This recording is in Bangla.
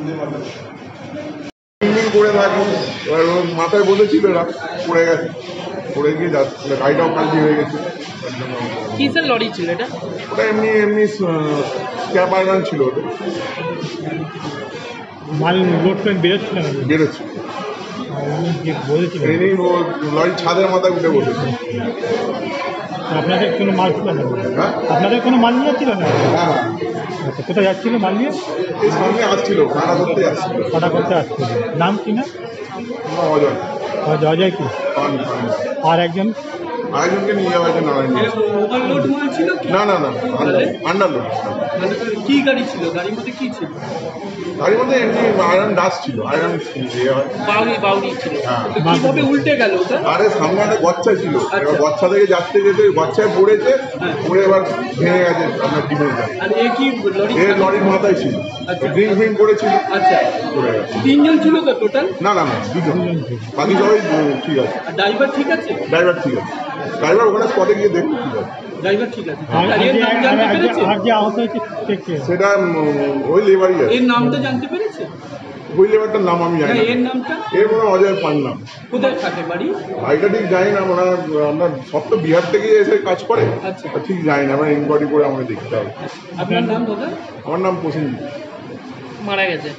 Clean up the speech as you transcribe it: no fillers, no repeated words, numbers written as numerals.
দিন করে থাকি, এবার মাথায় বসেছিল এরা পড়ে গেছে, পড়ে গিয়ে যাচ্ছে, গাড়িটাও খালি হয়ে গেছে। কিসের লরি ছিল এটা? ওটা এমনি এমনি ক্যাপার গান ছিল, ওটা মাল লোড করে বেরোচ্ছিল না, বেরোচ্ছে বলেছিল লরির ছাদের মাথায় উঠে বসেছে। আপনাদের কোনো মাল ছিল না? হ্যাঁ, আপনাদের কোনো মাল নিয়ে ছিল না? হ্যাঁ, আচ্ছা, কোথায় যাচ্ছিল মাল নিয়ে? এই সামনে আসছিল, ভাড়া করতে আসছিল। কাটা করতে আসছিল। নাম কি না? অজয়। অজয় কি? আর একজন আরেকজনকে নিয়ে যাওয়া হয়েছে নারায়ণ। ওভারলোড মাল ছিল কি? না, আন্ডারলোড। কি গাড়ি ছিল? গাড়ির মধ্যে কি ছিল? গাড়ির মধ্যে এমনি আয়রন ডাস্ট ছিল, আয়রন বাউরি ছিল। হ্যাঁ। কিভাবে উল্টে গেল ওটা? আরে সামনে একটা গচ্ছা ছিল, এবার গচ্ছা থেকে যাচ্ছে যেতে গচ্ছায় পড়েছে, পড়ে এবার ভেঙে গেছে আপনার ডিমের গাড়ি। আর এ কি লরি? লরির মাথায় ছিল, ড্রিঙ্ক ফ্রিঙ্ক করেছিল। আচ্ছা, পড়ে গেছে। 3 জন ছিল তো টোটাল? না, দুজন, বাকি সবাই ঠিক আছে। আর ড্রাইভার ঠিক আছে? ড্রাইভার ঠিক আছে, ড্রাইভার ওখানে স্পটে গিয়ে দেখুন ঠিক আছে। ড্রাইভার ঠিক আছে। আর আর এর নাম জানতে পেরেছে? আর যে আহত হয়েছে সেটা ওই লেবারই আছে। এর নামটা জানতে পেরেছে? ওই লেবারটার নাম আমি জানি হ্যাঁ, না। এর নামটা? এর মনে হয় অজয় পান্না। কোথায় থাকে বাড়ি? ভাইটা ঠিক জানি না, আপনার সব তো বিহার থেকে এসে কাজ করে। আচ্ছা। ঠিক জানি না, আমার ইনকোয়ারি করে আমাকে দেখতে হবে। আপনার নাম দাদা? আমার নাম প্রসেনজিৎ। মারা গেছে।